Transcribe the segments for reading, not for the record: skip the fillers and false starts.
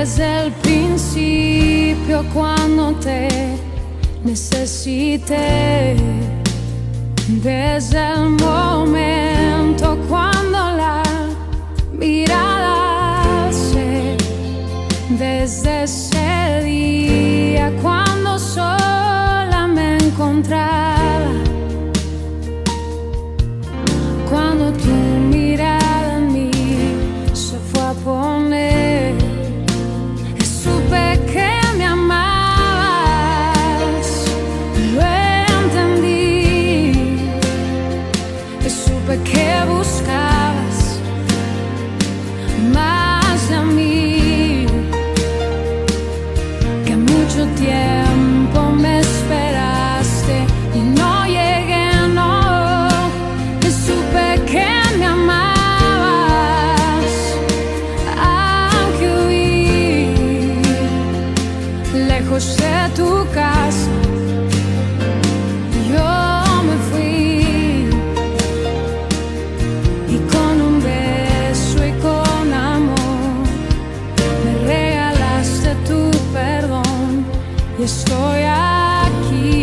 desde el principio cuando te necesité, desde el momento cuando la mirada se, desde ese día cuando sola me encontraba, cuando tu mirada en mí se fue a poner, supe que me amabas, lo entendí, supe que buscabas más de mí, que mucho tiempo me esperaste y no llegué, no, supe que me amabas, aunque huí lejos de tu casa, yo me fui, y con un beso y con amor me regalaste tu perdón, y estoy aquí.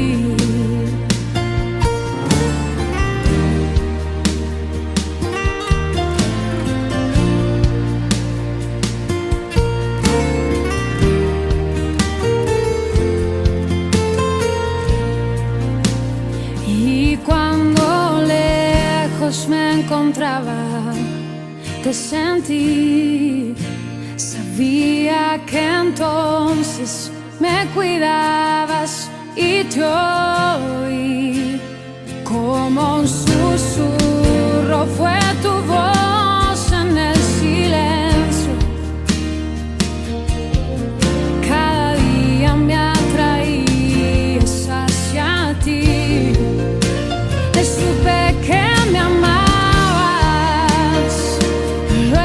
Y cuando lejos me encontraba, te sentí, sabía que entonces me cuidabas y te oí, como un susurro fue tu voz en el silencio, cada día me atraías hacia ti, supe que me amabas, lo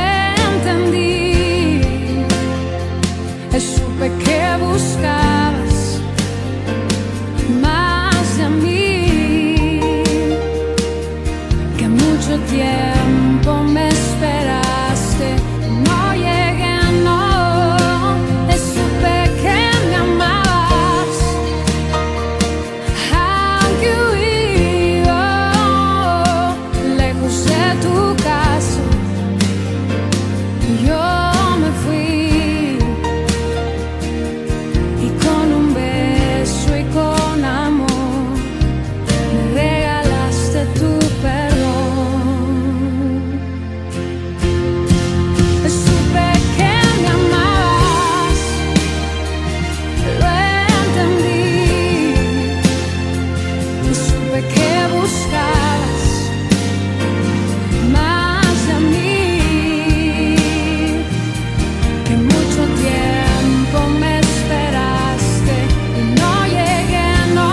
entendí, supe que buscabas más de mí, que mucho tiempo me esperaste, no llegué, no, supe que me amabas, aunque huí lejos de tu casa, yo me fui, y con un beso y con amor me regalaste tu perdón. Supe que me amabas, lo entendí, supe que buscabas más de mí, que mucho tiempo me esperaste y no llegué, no,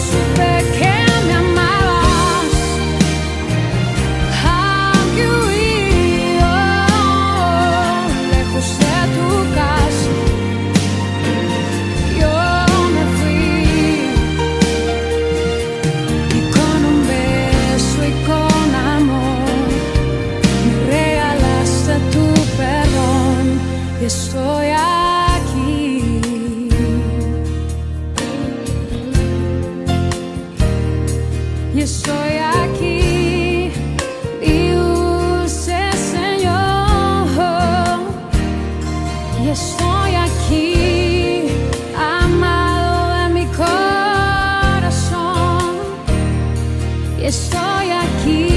supe que me amabas, aunque huí lejos de tu casa, yo me fui, y con un beso y con amor me regalaste tu perdón, y estoy aquí. Y estoy aquí, mi dulce Señor, y estoy aquí, amado de mi corazón, y estoy aquí.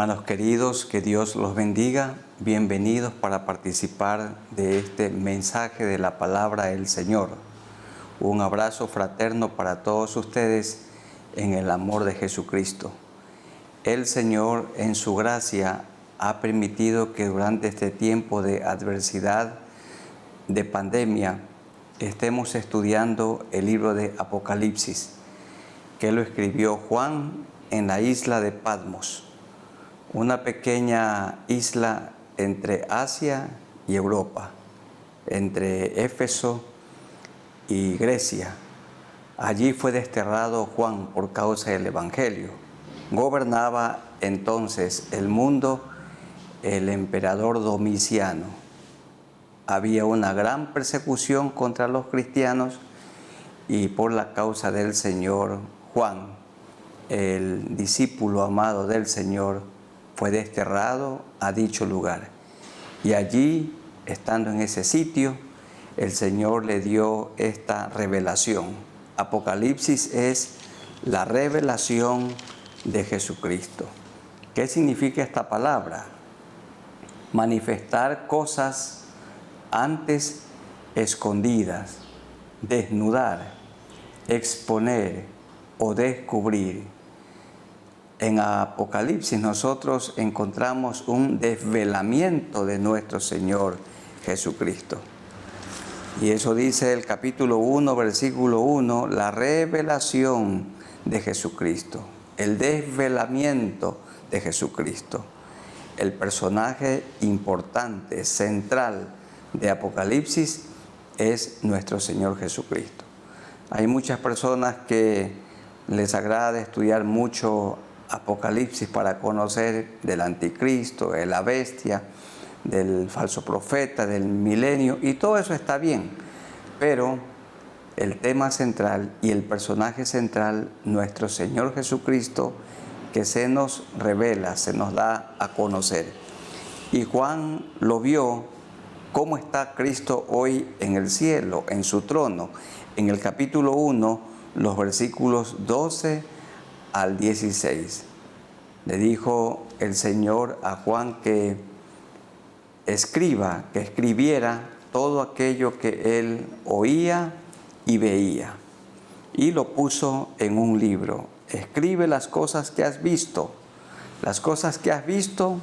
Hermanos queridos, que Dios los bendiga. Bienvenidos para participar de este mensaje de la palabra del Señor. Un abrazo fraterno para todos ustedes en el amor de Jesucristo. El Señor, en su gracia, ha permitido que durante este tiempo de adversidad, de pandemia, estemos estudiando el libro de Apocalipsis, que lo escribió Juan en la isla de Patmos, una pequeña isla entre Asia y Europa, entre Éfeso y Grecia. Allí fue desterrado Juan por causa del Evangelio. Gobernaba entonces el mundo el emperador Domiciano. Había una gran persecución contra los cristianos y por la causa del Señor, Juan, el discípulo amado del Señor, fue desterrado a dicho lugar. Y allí, estando en ese sitio, el Señor le dio esta revelación. Apocalipsis es la revelación de Jesucristo. ¿Qué significa esta palabra? Manifestar cosas antes escondidas, desnudar, exponer o descubrir. En Apocalipsis nosotros encontramos un desvelamiento de nuestro Señor Jesucristo. Y eso dice el capítulo 1, versículo 1, la revelación de Jesucristo, el desvelamiento de Jesucristo. El personaje importante, central de Apocalipsis es nuestro Señor Jesucristo. Hay muchas personas que les agrada estudiar mucho Apocalipsis para conocer del anticristo, de la bestia, del falso profeta, del milenio, y todo eso está bien, pero el tema central y el personaje central, nuestro Señor Jesucristo, que se nos revela, se nos da a conocer. Y Juan lo vio cómo está Cristo hoy en el cielo, en su trono. En el capítulo 1, los versículos 12 al 16. Le dijo el Señor a Juan que escribiera todo aquello que él oía y veía. Y lo puso en un libro. Escribe las cosas que has visto. Las cosas que has visto,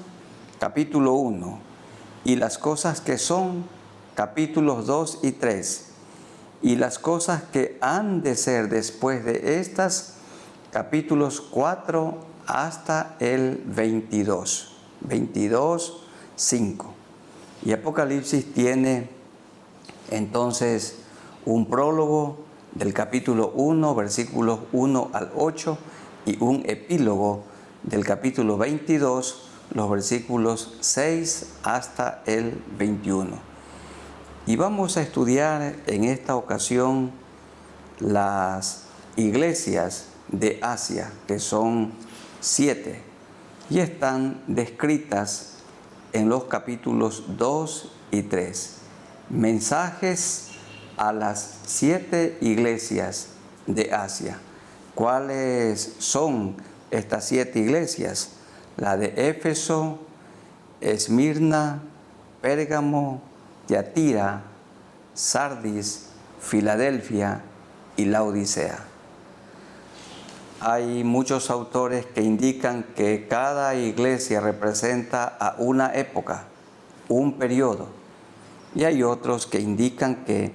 capítulo 1. Y las cosas que son, capítulos 2 y 3. Y las cosas que han de ser después de estas, capítulos 4 hasta el 22, 5. Y Apocalipsis tiene entonces un prólogo del capítulo 1, versículos 1 al 8, y un epílogo del capítulo 22, los versículos 6 hasta el 21. Y vamos a estudiar en esta ocasión las iglesias de Asia, que son 7, y están descritas en los capítulos 2 y 3. Mensajes a las 7 iglesias de Asia. ¿Cuáles son estas 7 iglesias? La de Éfeso, Esmirna, Pérgamo, Tiatira, Sardis, Filadelfia y Laodicea. Hay muchos autores que indican que cada iglesia representa a una época, un periodo. Y hay otros que indican que,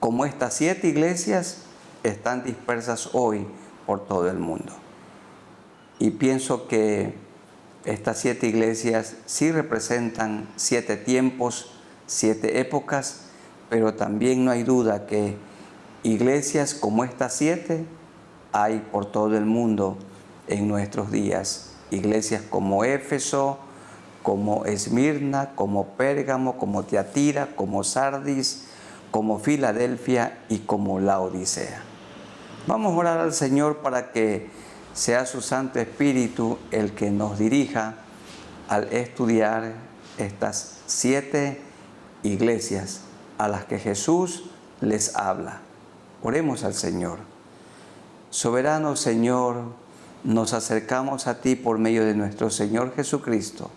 como estas 7 iglesias, están dispersas hoy por todo el mundo. Y pienso que estas 7 iglesias sí representan 7 tiempos, 7 épocas, pero también no hay duda que iglesias como estas 7 hay por todo el mundo en nuestros días. Iglesias como Éfeso, como Esmirna, como Pérgamo, como Tiatira, como Sardis, como Filadelfia y como Laodicea. Vamos a orar al Señor para que sea su Santo Espíritu el que nos dirija al estudiar estas 7 iglesias a las que Jesús les habla. Oremos al Señor. Soberano Señor, nos acercamos a ti por medio de nuestro Señor Jesucristo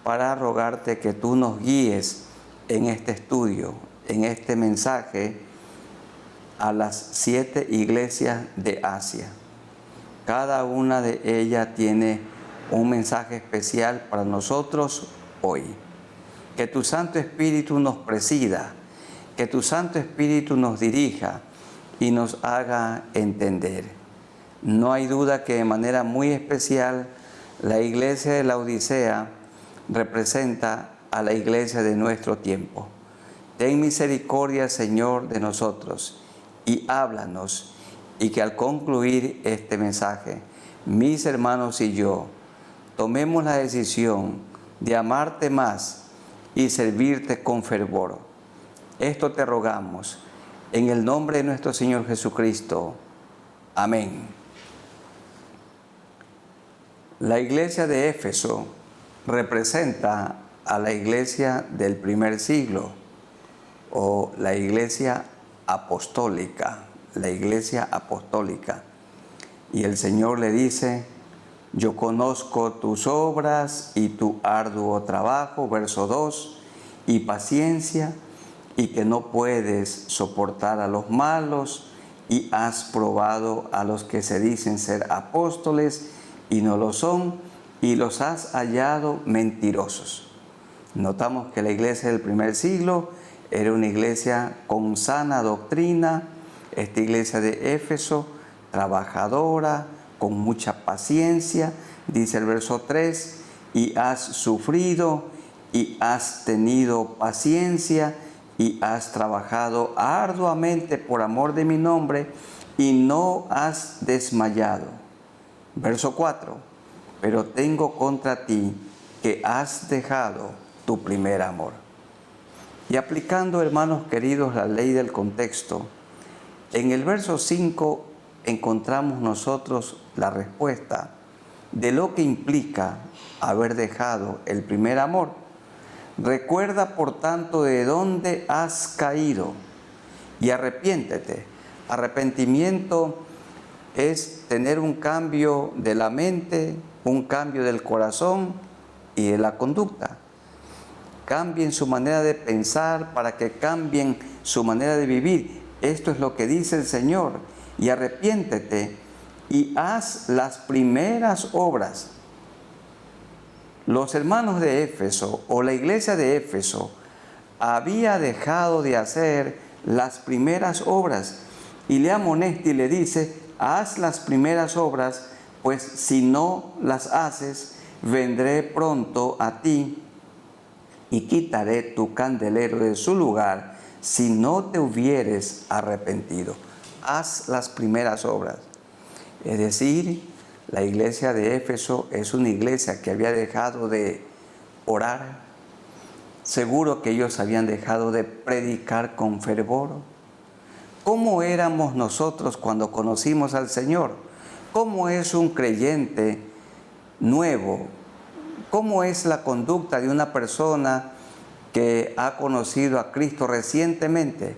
para rogarte que tú nos guíes en este estudio, en este mensaje a las 7 iglesias de Asia. Cada una de ellas tiene un mensaje especial para nosotros hoy. Que tu Santo Espíritu nos presida, que tu Santo Espíritu nos dirija y nos haga entender. No hay duda que de manera muy especial la iglesia de la Odisea representa a la iglesia de nuestro tiempo. Ten misericordia, Señor, de nosotros y háblanos, y que al concluir este mensaje, mis hermanos y yo tomemos la decisión de amarte más y servirte con fervor. Esto te rogamos en el nombre de nuestro Señor Jesucristo. Amén. La iglesia de Éfeso representa a la iglesia del primer siglo, o la iglesia apostólica, la iglesia apostólica. Y el Señor le dice: yo conozco tus obras y tu arduo trabajo, verso 2, y paciencia, y que no puedes soportar a los malos, y has probado a los que se dicen ser apóstoles y no lo son, y los has hallado mentirosos. Notamos que la iglesia del primer siglo era una iglesia con sana doctrina, esta iglesia de Éfeso, trabajadora, con mucha paciencia, dice el verso 3, y has sufrido, y has tenido paciencia, y has trabajado arduamente por amor de mi nombre, y no has desmayado. Verso 4, pero tengo contra ti que has dejado tu primer amor. Y aplicando, hermanos queridos, la ley del contexto, en el verso 5 encontramos nosotros la respuesta de lo que implica haber dejado el primer amor. Recuerda, por tanto, de dónde has caído y arrepiéntete. Arrepentimiento es tener un cambio de la mente, un cambio del corazón y de la conducta. Cambien su manera de pensar para que cambien su manera de vivir. Esto es lo que dice el Señor. Y arrepiéntete y haz las primeras obras. Los hermanos de Éfeso, o la iglesia de Éfeso, había dejado de hacer las primeras obras, y le amonesta y le dice: haz las primeras obras, pues si no las haces, vendré pronto a ti y quitaré tu candelero de su lugar si no te hubieres arrepentido. Haz las primeras obras. Es decir, la iglesia de Éfeso es una iglesia que había dejado de orar. Seguro que ellos habían dejado de predicar con fervor. ¿Cómo éramos nosotros cuando conocimos al Señor? ¿Cómo es un creyente nuevo? ¿Cómo es la conducta de una persona que ha conocido a Cristo recientemente?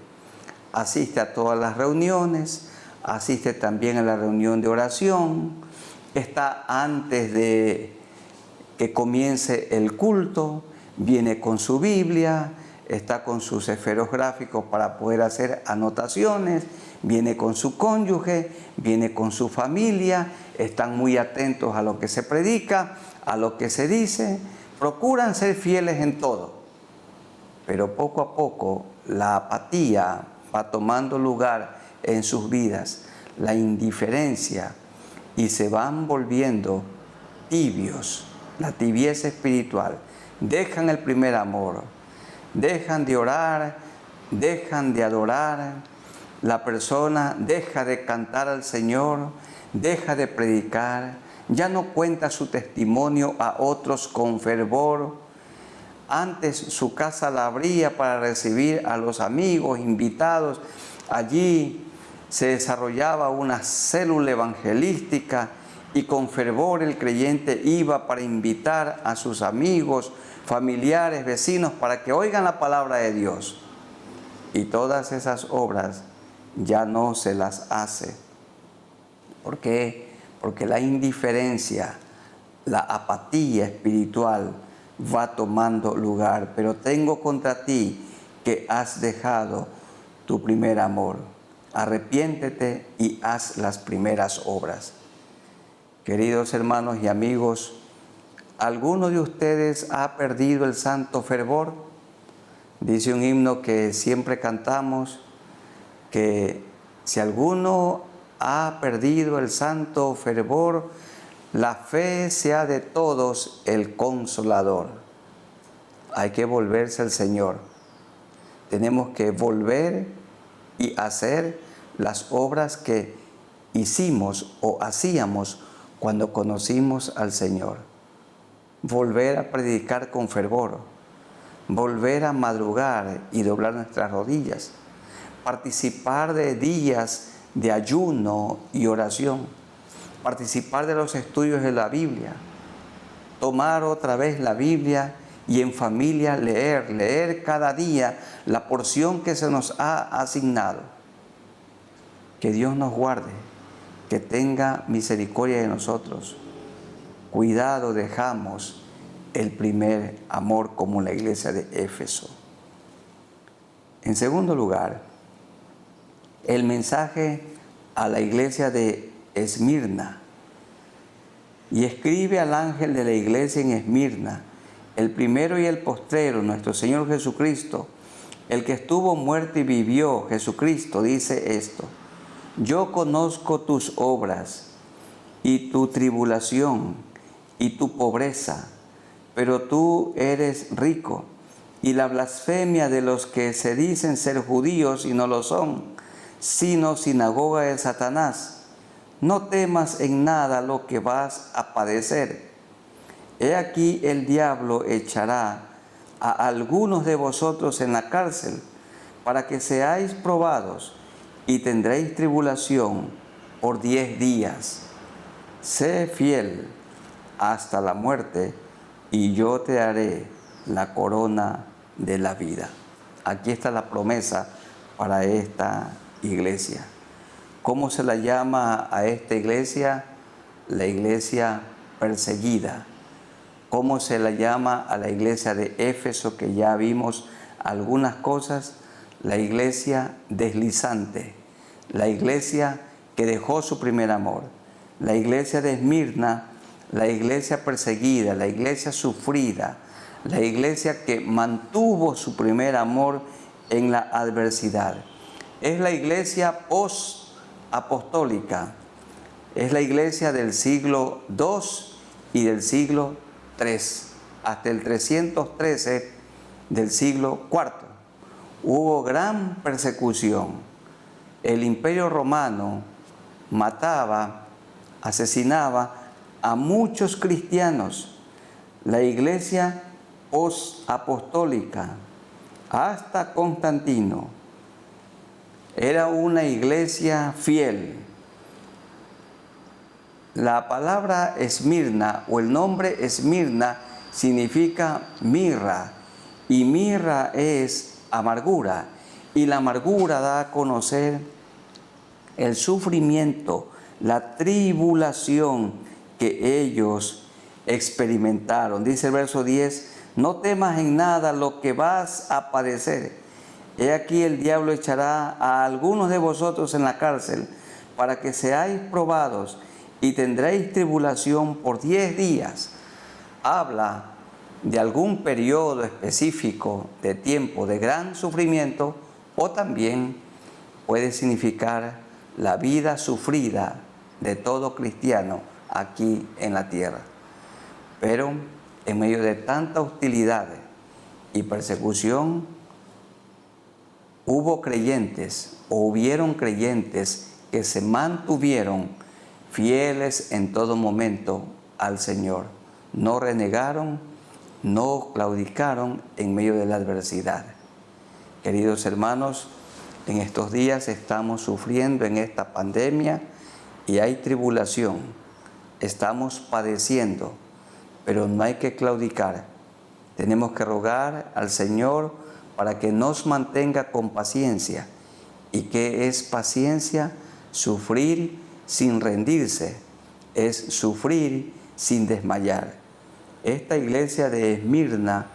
Asiste a todas las reuniones, asiste también a la reunión de oración, está antes de que comience el culto, viene con su Biblia, está con sus esferográficos para poder hacer anotaciones, viene con su cónyuge, viene con su familia, están muy atentos a lo que se predica, a lo que se dice, procuran ser fieles en todo. Pero poco a poco la apatía va tomando lugar en sus vidas, la indiferencia, y se van volviendo tibios, la tibieza espiritual. Dejan el primer amor, dejan de orar, dejan de adorar, la persona deja de cantar al Señor, deja de predicar, ya no cuenta su testimonio a otros con fervor. Antes su casa la abría para recibir a los amigos, invitados. Allí se desarrollaba una célula evangelística y con fervor el creyente iba para invitar a sus amigos, familiares, vecinos, para que oigan la palabra de Dios. Y todas esas obras ya no se las hace. ¿Por qué? porque la indiferencia, la apatía espiritual va tomando lugar. Pero tengo contra ti que has dejado tu primer amor. Arrepiéntete y haz las primeras obras. Queridos hermanos y amigos, ¿alguno de ustedes ha perdido el santo fervor? Dice un himno que siempre cantamos, que si alguno ha perdido el santo fervor, la fe sea de todos el consolador. Hay que volverse al Señor. Tenemos que volver y hacer las obras que hicimos o hacíamos cuando conocimos al Señor. Volver a predicar con fervor, volver a madrugar y doblar nuestras rodillas, participar de días de ayuno y oración, participar de los estudios de la Biblia, tomar otra vez la Biblia y en familia leer cada día la porción que se nos ha asignado. Que Dios nos guarde, que tenga misericordia de nosotros. Cuidado, dejamos el primer amor como la iglesia de Éfeso. En segundo lugar, el mensaje a la iglesia de Esmirna. Y escribe al ángel de la iglesia en Esmirna, el primero y el postrero, nuestro Señor Jesucristo, el que estuvo muerto y vivió, Jesucristo, dice esto: yo conozco tus obras y tu tribulación y tu pobreza, pero tú eres rico, y la blasfemia de los que se dicen ser judíos y no lo son, sino sinagoga de Satanás. No temas en nada lo que vas a padecer. He aquí el diablo echará a algunos de vosotros en la cárcel, para que seáis probados, y tendréis tribulación por 10 días. Sé fiel hasta la muerte, y yo te daré la corona de la vida. Aquí está la promesa para esta iglesia. ¿Cómo se la llama a esta iglesia? La iglesia perseguida. ¿Cómo se la llama a la iglesia de Éfeso, que ya vimos algunas cosas? La iglesia deslizante, la iglesia que dejó su primer amor. La iglesia de Esmirna, la iglesia perseguida, la iglesia sufrida, la iglesia que mantuvo su primer amor en la adversidad. Es la iglesia post-apostólica, es la iglesia del siglo II y del siglo III, hasta el 313 del siglo IV. Hubo gran persecución. El Imperio Romano mataba, asesinaba a muchos cristianos. La iglesia post-apostólica, hasta Constantino, era una iglesia fiel. La palabra Esmirna o el nombre Esmirna significa mirra, y mirra es amargura, y la amargura da a conocer el sufrimiento, la tribulación que ellos experimentaron. Dice el verso 10, no temas en nada lo que vas a padecer. He aquí el diablo echará a algunos de vosotros en la cárcel, para que seáis probados, y tendréis tribulación por 10 días. Habla de algún periodo específico de tiempo de gran sufrimiento, o también puede significar la vida sufrida de todo cristiano aquí en la tierra. Pero en medio de tanta hostilidad y persecución, hubieron creyentes que se mantuvieron fieles en todo momento al Señor. No renegaron, no claudicaron en medio de la adversidad. Queridos hermanos, en estos días estamos sufriendo en esta pandemia y hay tribulación. Estamos padeciendo, pero no hay que claudicar. Tenemos que rogar al Señor para que nos mantenga con paciencia. ¿Y qué es paciencia? Sufrir sin rendirse, es sufrir sin desmayar. Esta iglesia de Esmirna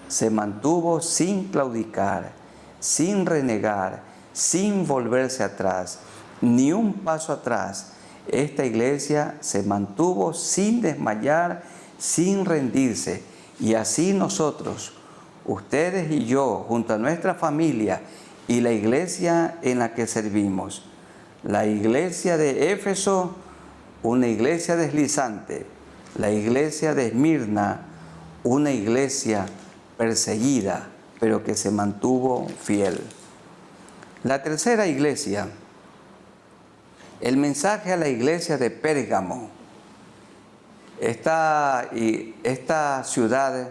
se mantuvo sin claudicar, sin renegar, sin volverse atrás, ni un paso atrás. Esta iglesia se mantuvo sin desmayar, sin rendirse. Y así nosotros, ustedes y yo, junto a nuestra familia y la iglesia en la que servimos, la iglesia de Éfeso, una iglesia deslizante, la iglesia de Esmirna, una iglesia perseguida, pero que se mantuvo fiel. La tercera iglesia, el mensaje a la iglesia de Pérgamo. Esta ciudad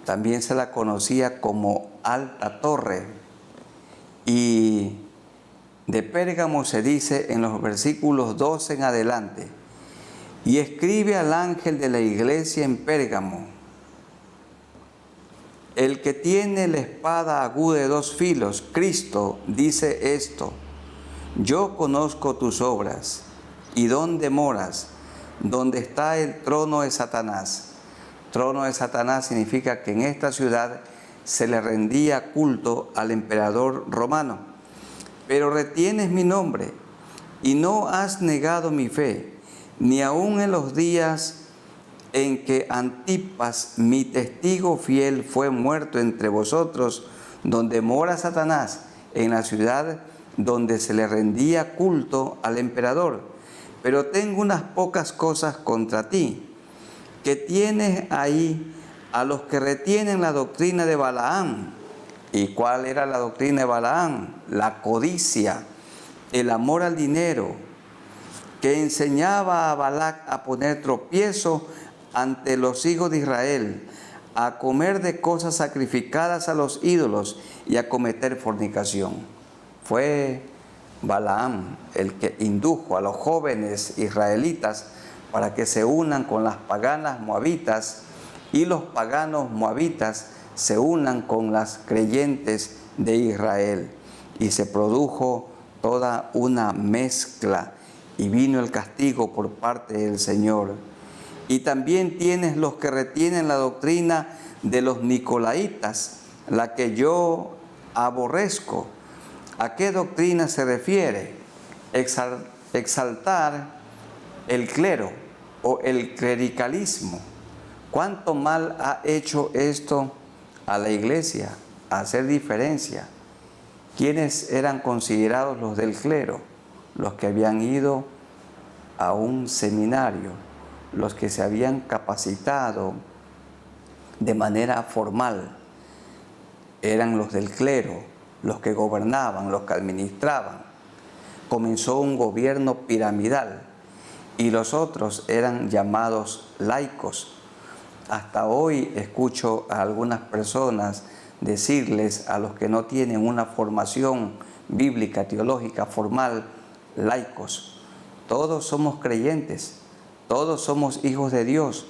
también se la conocía como Alta Torre, y de Pérgamo se dice en los versículos 12 en adelante: y escribe al ángel de la iglesia en Pérgamo, el que tiene la espada aguda de dos filos, Cristo, dice esto: yo conozco tus obras y dónde moras, donde está el trono de Satanás. Trono de Satanás significa que en esta ciudad se le rendía culto al emperador romano. Pero retienes mi nombre y no has negado mi fe, ni aun en los días en que Antipas, mi testigo fiel, fue muerto entre vosotros, donde mora Satanás, en la ciudad donde se le rendía culto al emperador. Pero tengo unas pocas cosas contra ti, que tienes ahí a los que retienen la doctrina de Balaam. ¿Y cuál era la doctrina de Balaam? La codicia, el amor al dinero, que enseñaba a Balac a poner tropiezo ante los hijos de Israel, a comer de cosas sacrificadas a los ídolos y a cometer fornicación. Fue Balaam el que indujo a los jóvenes israelitas para que se unan con las paganas moabitas, y los paganos moabitas se unan con las creyentes de Israel. Y se produjo toda una mezcla y vino el castigo por parte del Señor. Y también tienes los que retienen la doctrina de los nicolaitas, la que yo aborrezco. ¿A qué doctrina se refiere? Exaltar el clero o el clericalismo. ¿Cuánto mal ha hecho esto a la iglesia? Hacer diferencia. ¿Quiénes eran considerados los del clero? Los que habían ido a un seminario, los que se habían capacitado de manera formal. Eran los del clero, los que gobernaban, los que administraban. Comenzó un gobierno piramidal y los otros eran llamados laicos. Hasta hoy escucho a algunas personas decirles a los que no tienen una formación bíblica, teológica, formal, laicos. Todos somos creyentes, todos somos hijos de Dios,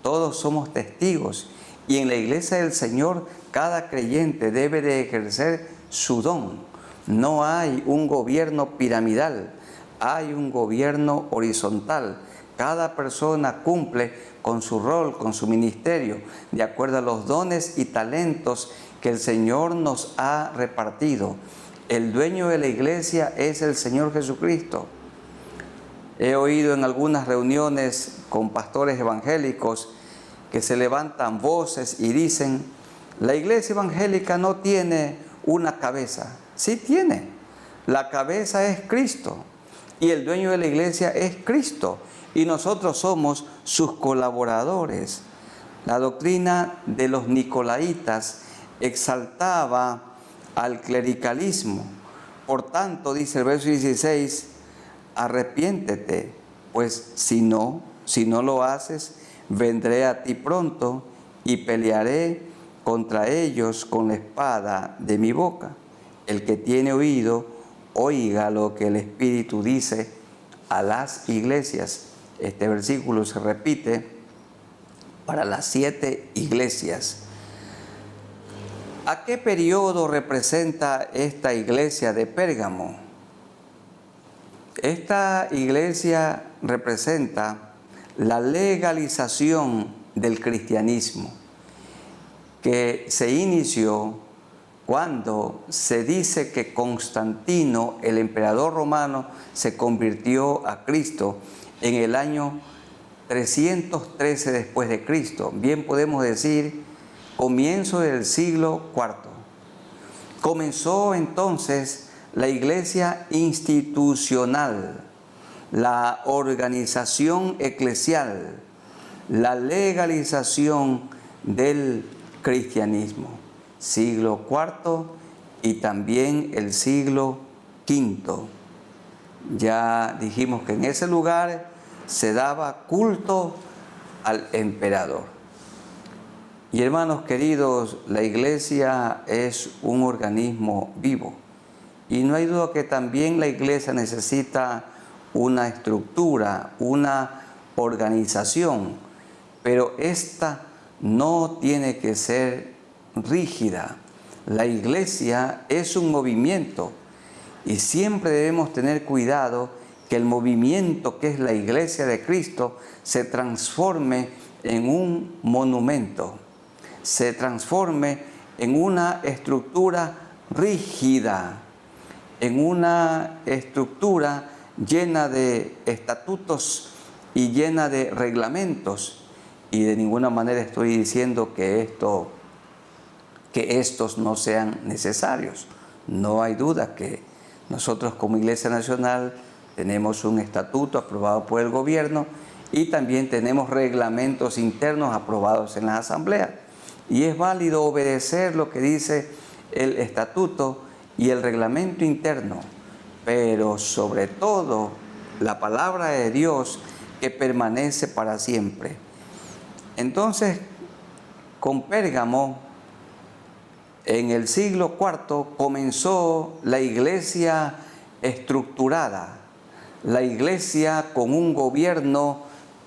todos somos testigos, y en la iglesia del Señor cada creyente debe de ejercer su don. No hay un gobierno piramidal, hay un gobierno horizontal. Cada persona cumple con su rol, con su ministerio, de acuerdo a los dones y talentos que el Señor nos ha repartido. El dueño de la iglesia es el Señor Jesucristo. He oído en algunas reuniones con pastores evangélicos que se levantan voces y dicen: la iglesia evangélica no tiene una cabeza. Sí tiene. La cabeza es Cristo y el dueño de la iglesia es Cristo, y nosotros somos sus colaboradores. La doctrina de los nicolaitas exaltaba al clericalismo. Por tanto, dice el verso 16, arrepiéntete, pues si no lo haces, vendré a ti pronto y pelearé contra ellos con la espada de mi boca. El que tiene oído, oiga lo que el Espíritu dice a las iglesias. Este versículo se repite para las 7 iglesias. ¿A qué periodo representa esta iglesia de Pérgamo? Esta iglesia representa la legalización del cristianismo, que se inició cuando se dice que Constantino, el emperador romano, se convirtió a Cristo en el año 313 después de Cristo. Bien podemos decir, comienzo del siglo IV. Comenzó entonces la iglesia institucional, la organización eclesial, la legalización del cristianismo. Siglo IV y también el siglo V. Ya dijimos que en ese lugar se daba culto al emperador. Y hermanos queridos, la iglesia es un organismo vivo. Y no hay duda que también la iglesia necesita una estructura, una organización, pero esta no tiene que ser rígida. La iglesia es un movimiento y siempre debemos tener cuidado que el movimiento que es la iglesia de Cristo se transforme en un monumento, se transforme en una estructura rígida, en una estructura llena de estatutos y llena de reglamentos. Y de ninguna manera estoy diciendo que estos no sean necesarios. No hay duda que nosotros como Iglesia Nacional tenemos un estatuto aprobado por el gobierno y también tenemos reglamentos internos aprobados en la asamblea. Y es válido obedecer lo que dice el estatuto y el reglamento interno, pero sobre todo la palabra de Dios que permanece para siempre. Entonces, con Pérgamo, en el siglo IV comenzó la iglesia estructurada, la iglesia con un gobierno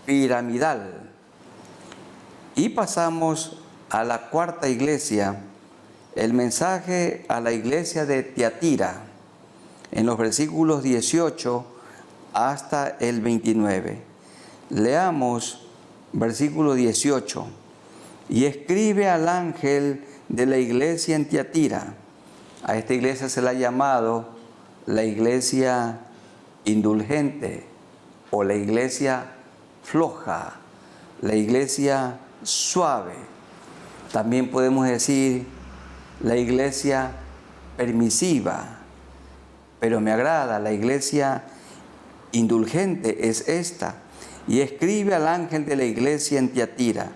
piramidal. Y pasamos a la cuarta iglesia, el mensaje a la iglesia de Tiatira, en los versículos 18 hasta el 29. Leamos versículo 18. Y escribe al ángel de la iglesia en Tiatira. A esta iglesia se la ha llamado la iglesia indulgente o la iglesia floja, la iglesia suave. También podemos decir la iglesia permisiva, pero me agrada, la iglesia indulgente es esta. Y escribe al ángel de la iglesia en Tiatira: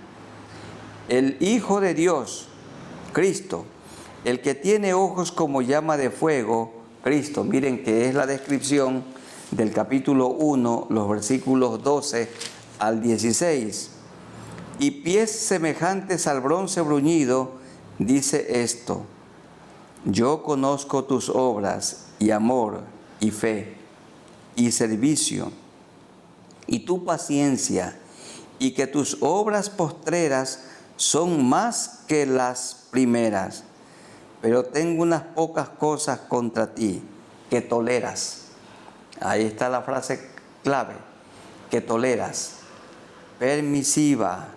el Hijo de Dios, Cristo, el que tiene ojos como llama de fuego, Cristo. Miren que es la descripción del capítulo 1, los versículos 12 al 16. Y pies semejantes al bronce bruñido, dice esto: yo conozco tus obras y amor y fe y servicio y tu paciencia, y que tus obras postreras son más que las primeras, pero tengo unas pocas cosas contra ti, que toleras. Ahí está la frase clave, que toleras: permisiva,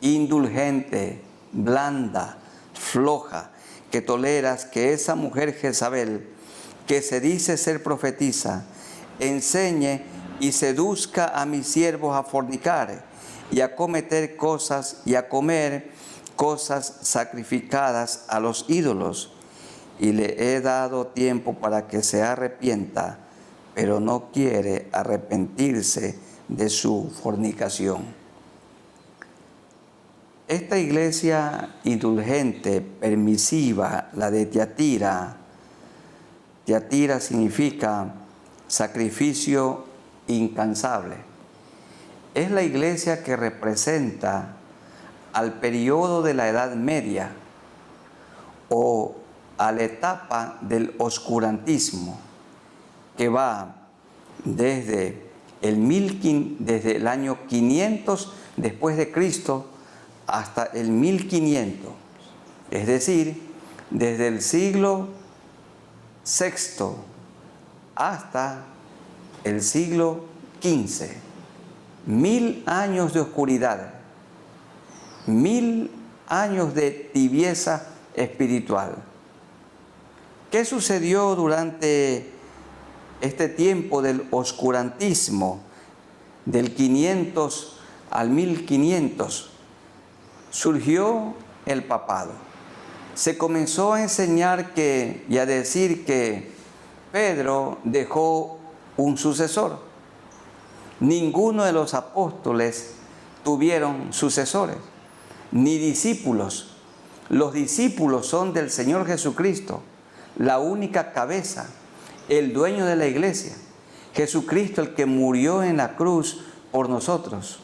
indulgente, blanda, floja, que toleras que esa mujer Jezabel, que se dice ser profetisa, enseñe y seduzca a mis siervos a fornicar y a cometer cosas y a comer cosas sacrificadas a los ídolos. Y le he dado tiempo para que se arrepienta, pero no quiere arrepentirse de su fornicación. Esta iglesia indulgente, permisiva, la de Tiatira, Tiatira significa sacrificio incansable. Es la iglesia que representa al periodo de la Edad Media o a la etapa del oscurantismo, que va desde el año 500 después de Cristo hasta el 1500, es decir, desde el siglo VI hasta el siglo 15. 1000 años de oscuridad, 1000 años de tibieza espiritual. ¿Qué sucedió durante este tiempo del oscurantismo, del 500 al 1500? Surgió el papado. Se comenzó a enseñar y a decir que Pedro dejó un sucesor. Ninguno de los apóstoles tuvieron sucesores, ni discípulos. Los discípulos son del Señor Jesucristo, la única cabeza, el dueño de la iglesia. Jesucristo, el que murió en la cruz por nosotros.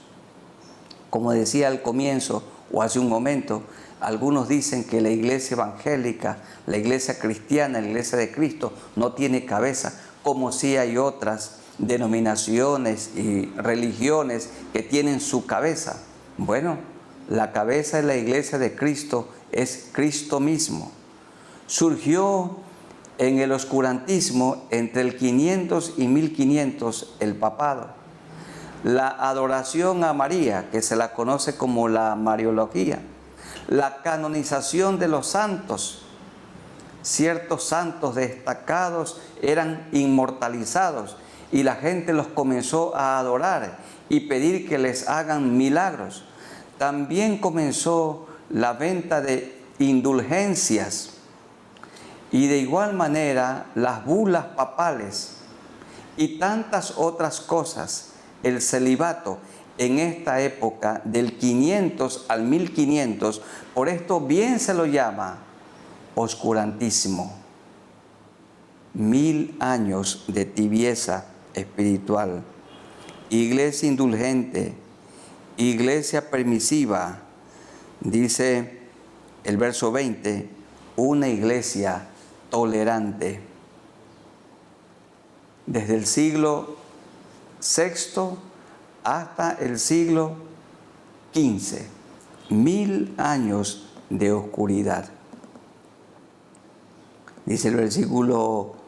Como decía al comienzo o hace un momento, algunos dicen que la iglesia evangélica, la iglesia cristiana, la iglesia de Cristo no tiene cabeza, como si hay otras denominaciones y religiones que tienen su cabeza. Bueno, la cabeza de la iglesia de Cristo es Cristo mismo. Surgió en el oscurantismo entre el 500 y 1500 el papado. La adoración a María, que se la conoce como la Mariología. La canonización de los santos. Ciertos santos destacados eran inmortalizados y la gente los comenzó a adorar y pedir que les hagan milagros. También comenzó la venta de indulgencias y de igual manera las bulas papales y tantas otras cosas. El celibato en esta época del 500 al 1500, por esto bien se lo llama oscurantismo. 1000 años de tibieza espiritual, iglesia indulgente, iglesia permisiva, dice el verso 20, una iglesia tolerante. Desde el siglo VI hasta el siglo XV, 1000 años de oscuridad. Dice el versículo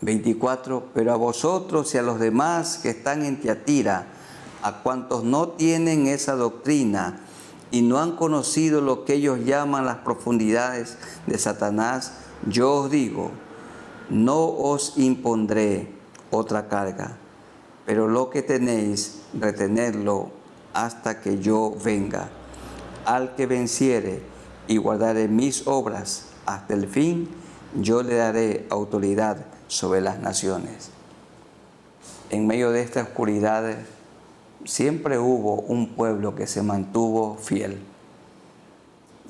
24, pero a vosotros y a los demás que están en Tiatira, a cuantos no tienen esa doctrina y no han conocido lo que ellos llaman las profundidades de Satanás, yo os digo, no os impondré otra carga, pero lo que tenéis, retenedlo hasta que yo venga. Al que venciere y guardare mis obras hasta el fin, yo le daré autoridad sobre las naciones. En medio de esta oscuridad siempre hubo un pueblo que se mantuvo fiel.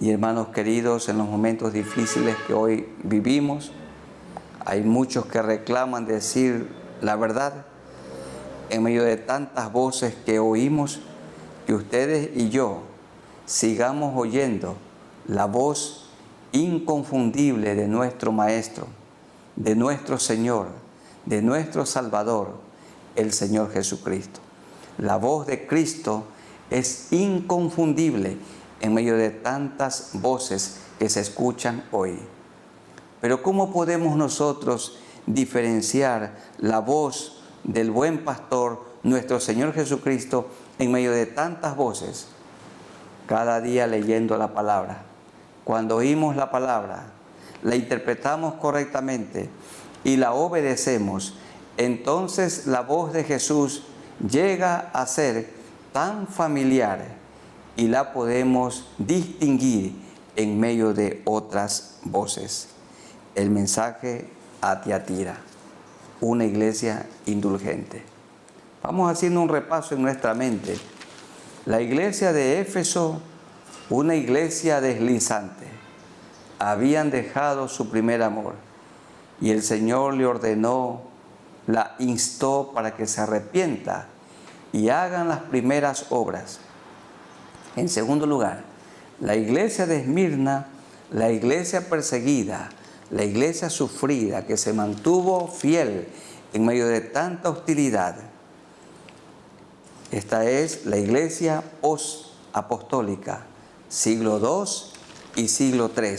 Y hermanos queridos, en los momentos difíciles que hoy vivimos, hay muchos que reclaman decir la verdad. En medio de tantas voces que oímos, que ustedes y yo sigamos oyendo la voz inconfundible de nuestro Maestro, de nuestro Señor, de nuestro Salvador, el Señor Jesucristo. La voz de Cristo es inconfundible en medio de tantas voces que se escuchan hoy. Pero ¿cómo podemos nosotros diferenciar la voz del buen pastor, nuestro Señor Jesucristo, en medio de tantas voces? Cada día leyendo la palabra. Cuando oímos la palabra, la interpretamos correctamente y la obedecemos, entonces la voz de Jesús llega a ser tan familiar y la podemos distinguir en medio de otras voces. El mensaje a Tiatira, una iglesia indulgente. Vamos haciendo un repaso en nuestra mente. La iglesia de Éfeso, una iglesia deslizante. Habían dejado su primer amor y el Señor le ordenó, la instó para que se arrepienta y hagan las primeras obras. En segundo lugar, la iglesia de Esmirna, la iglesia perseguida, la iglesia sufrida que se mantuvo fiel en medio de tanta hostilidad. Esta es la iglesia post-apostólica, siglo II y siglo III,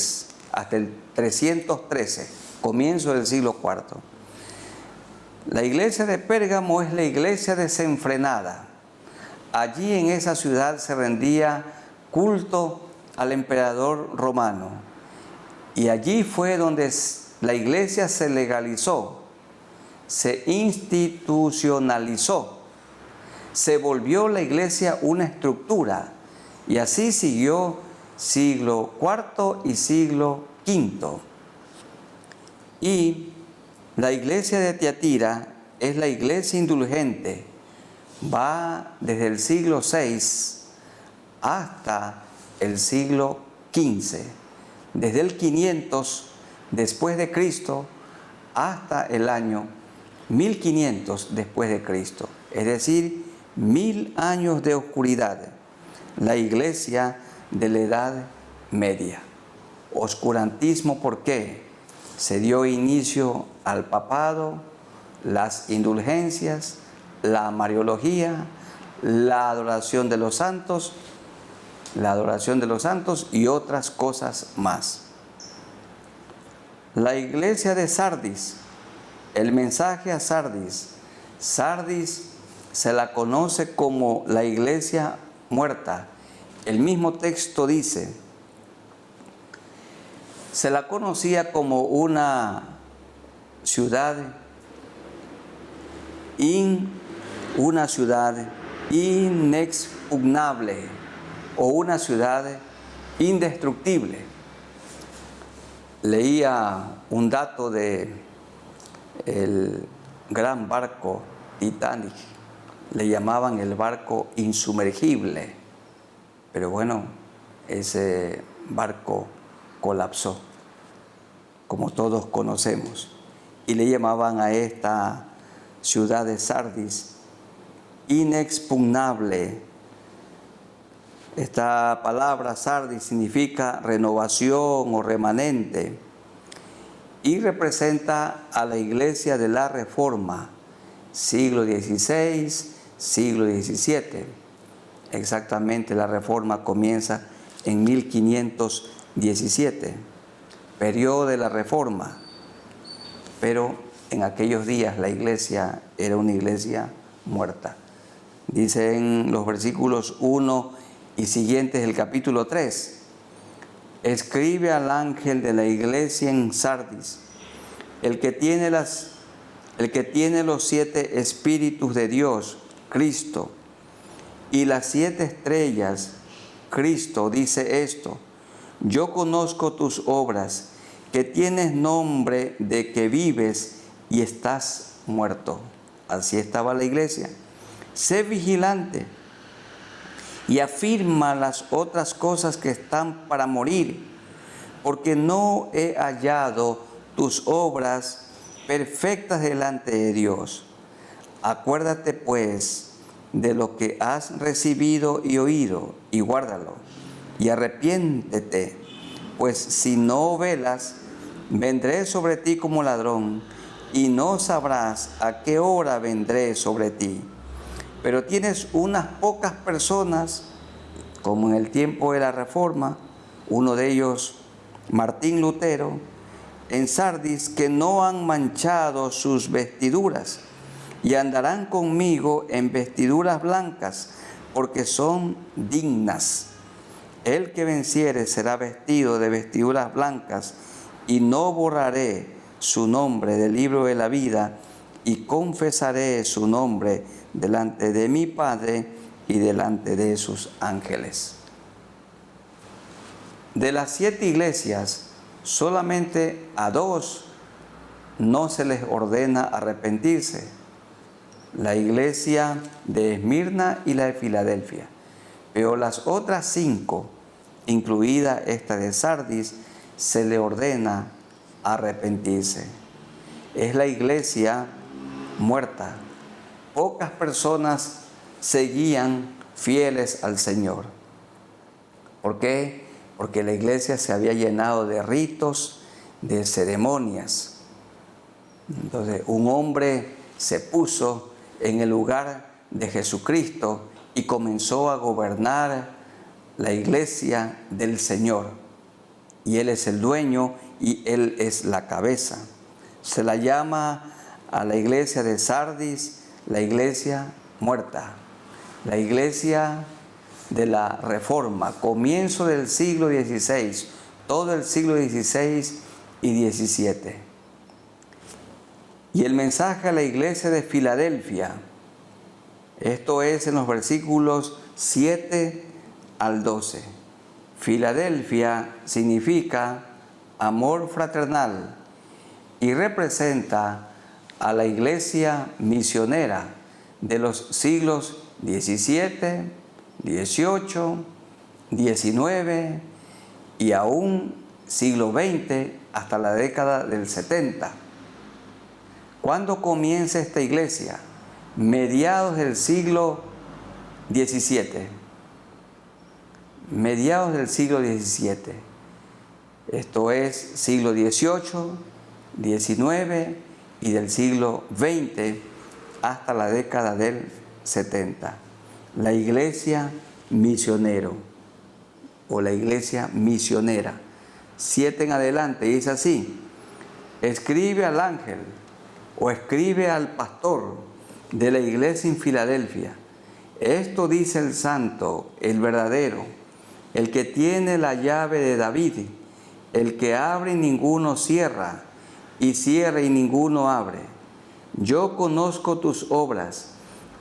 hasta el 313, comienzo del siglo IV. La iglesia de Pérgamo es la iglesia desenfrenada. Allí en esa ciudad se rendía culto al emperador romano. Y allí fue donde la iglesia se legalizó, se institucionalizó, se volvió la iglesia una estructura. Y así siguió siglo IV y siglo V. Y la iglesia de Tiatira es la iglesia indulgente. Va desde el siglo VI hasta el siglo XV. Desde el 500 después de Cristo hasta el año 1500 después de Cristo. Es decir, 1000 años de oscuridad. La iglesia de la Edad Media. Oscurantismo, ¿por qué? Se dio inicio al papado, las indulgencias, la mariología, la adoración de los santos y otras cosas más. La iglesia de Sardis, el mensaje a Sardis. Sardis se la conoce como la iglesia muerta. El mismo texto dice, se la conocía como una ciudad inexpugnable o una ciudad indestructible. Leía un dato de el gran barco Titanic, le llamaban el barco insumergible, pero bueno, ese barco colapsó, como todos conocemos, y le llamaban a esta ciudad de Sardis inexpugnable. Esta palabra Sardis significa renovación o remanente y representa a la iglesia de la Reforma, siglo XVI, siglo XVII. Exactamente, la Reforma comienza en 1517, periodo de la Reforma. Pero en aquellos días la iglesia era una iglesia muerta. Dice en los versículos 1 y siguientes del capítulo 3, escribe al ángel de la iglesia en Sardis, el que tiene los 7 espíritus de Dios, Cristo, y las 7 estrellas, Cristo, dice esto: yo conozco tus obras, que tienes nombre de que vives y estás muerto. Así estaba la iglesia. Sé vigilante y afirma las otras cosas que están para morir, porque no he hallado tus obras perfectas delante de Dios. Acuérdate pues de lo que has recibido y oído, y guárdalo, y arrepiéntete, pues si no velas, vendré sobre ti como ladrón, y no sabrás a qué hora vendré sobre ti. Pero tienes unas pocas personas, como en el tiempo de la Reforma, uno de ellos, Martín Lutero, en Sardis, que no han manchado sus vestiduras, y andarán conmigo en vestiduras blancas, porque son dignas. El que venciere será vestido de vestiduras blancas, y no borraré su nombre del libro de la vida, y confesaré su nombre delante de mi Padre y delante de sus ángeles. De las 7 iglesias, solamente a 2 no se les ordena arrepentirse: la iglesia de Esmirna y la de Filadelfia. Pero las otras 5, incluida esta de Sardis, se le ordena arrepentirse. Es la iglesia muerta. Pocas personas seguían fieles al Señor. ¿Por qué? Porque la iglesia se había llenado de ritos, de ceremonias. Entonces, un hombre se puso en el lugar de Jesucristo y comenzó a gobernar la iglesia del Señor. Y Él es el dueño y Él es la cabeza. Se la llama a la iglesia de Sardis, la iglesia muerta, la iglesia de la Reforma, comienzo del siglo XVI, todo el siglo XVI y XVII. Y el mensaje a la iglesia de Filadelfia, esto es en los versículos 7 al 12. Filadelfia significa amor fraternal y representa a la iglesia misionera de los siglos XVII, XVIII, XIX y aún siglo XX hasta la década del 70. ¿Cuándo comienza esta iglesia? Mediados del siglo XVII. Mediados del siglo XVII. Esto es siglo XVIII, XIX y del siglo XX hasta la década del 70. La iglesia misionero o la iglesia misionera. 7 en adelante dice así: escribe al ángel o escribe al pastor de la iglesia en Filadelfia. Esto dice el santo, el verdadero, el que tiene la llave de David, el que abre y ninguno cierra, y cierra y ninguno abre. Yo conozco tus obras.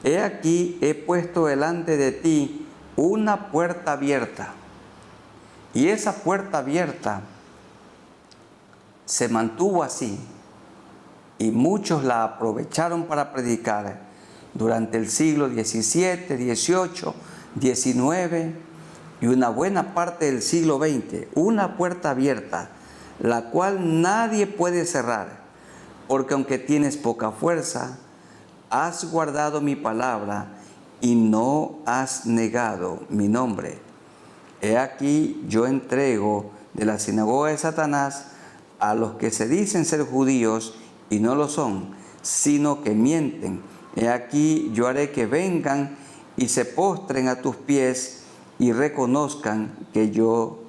He aquí, he puesto delante de ti una puerta abierta. Y esa puerta abierta se mantuvo así. Y muchos la aprovecharon para predicar durante el siglo XVII, XVIII, XIX y una buena parte del siglo XX. Una puerta abierta, la cual nadie puede cerrar, porque aunque tienes poca fuerza, has guardado mi palabra y no has negado mi nombre. He aquí, yo entrego de la sinagoga de Satanás a los que se dicen ser judíos y no lo son, sino que mienten. He aquí, yo haré que vengan y se postren a tus pies y reconozcan que yo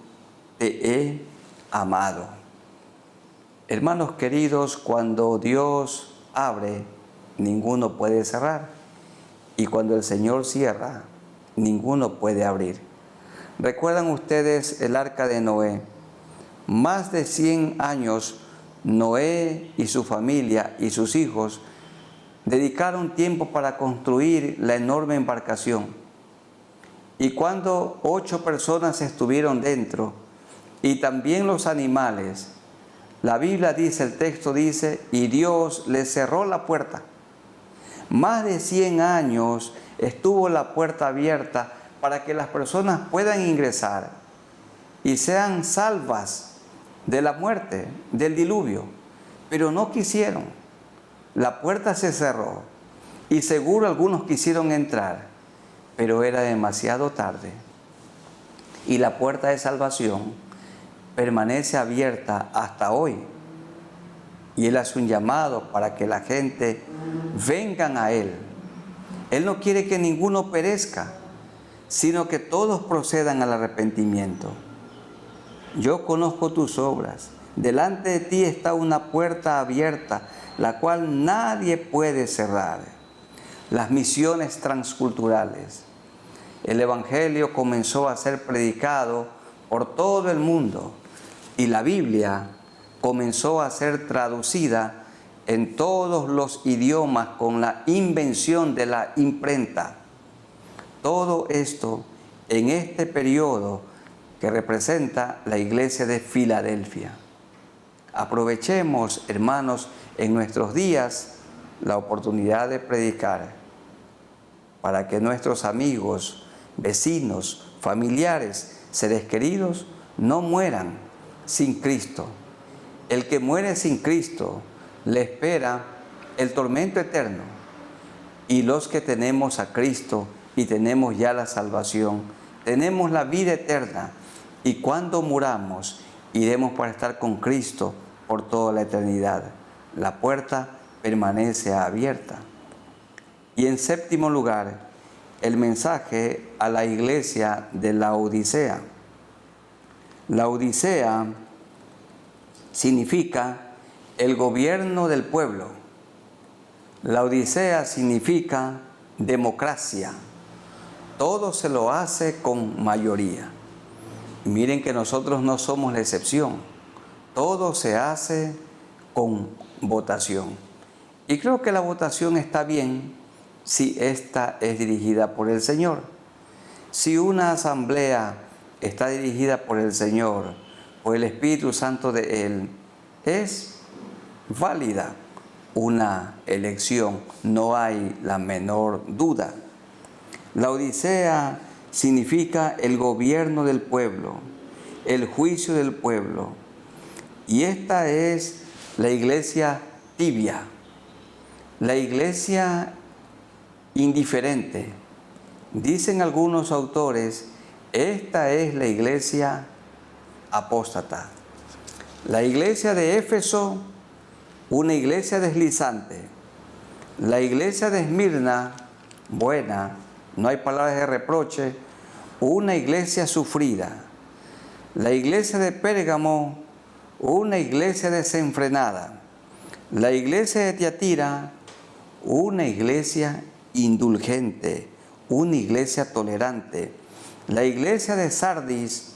te he amado. Hermanos queridos, cuando Dios abre, ninguno puede cerrar. Y cuando el Señor cierra, ninguno puede abrir. ¿Recuerdan ustedes el arca de Noé? Más de 100 años, Noé y su familia y sus hijos dedicaron tiempo para construir la enorme embarcación. Y cuando 8 personas estuvieron dentro, y también los animales, la Biblia dice, el texto dice, y Dios le cerró la puerta. Más de 100 años estuvo la puerta abierta para que las personas puedan ingresar y sean salvas de la muerte, del diluvio. Pero no quisieron. La puerta se cerró y seguro algunos quisieron entrar, pero era demasiado tarde. Y la puerta de salvación permanece abierta hasta hoy. Y Él hace un llamado para que la gente vengan a Él. Él no quiere que ninguno perezca, sino que todos procedan al arrepentimiento. Yo conozco tus obras. Delante de ti está una puerta abierta, la cual nadie puede cerrar. Las misiones transculturales. El Evangelio comenzó a ser predicado por todo el mundo y la Biblia comenzó a ser traducida en todos los idiomas con la invención de la imprenta. Todo esto en este periodo que representa la iglesia de Filadelfia. Aprovechemos, hermanos, en nuestros días la oportunidad de predicar para que nuestros amigos, vecinos, familiares, seres queridos no mueran sin Cristo. El que muere sin Cristo le espera el tormento eterno. Y los que tenemos a Cristo y tenemos ya la salvación, tenemos la vida eterna. Y cuando muramos, iremos para estar con Cristo por toda la eternidad. La puerta permanece abierta. Y en séptimo lugar, el mensaje a la iglesia de Laodicea. Laodicea significa el gobierno del pueblo. La Odisea significa democracia. Todo se lo hace con mayoría. Miren que nosotros no somos la excepción. Todo se hace con votación. Y creo que la votación está bien si esta es dirigida por el Señor. Si una asamblea está dirigida por el Señor, por el Espíritu Santo de Él, es válida una elección, no hay la menor duda. La Odisea significa el gobierno del pueblo, el juicio del pueblo. Y esta es la iglesia tibia, la iglesia indiferente. Dicen algunos autores, esta es la iglesia apóstata. La iglesia de Éfeso, una iglesia deslizante. La iglesia de Esmirna, buena, no hay palabras de reproche, una iglesia sufrida. La iglesia de Pérgamo, una iglesia desenfrenada. La iglesia de Tiatira, una iglesia indulgente, una iglesia tolerante. La iglesia de Sardis,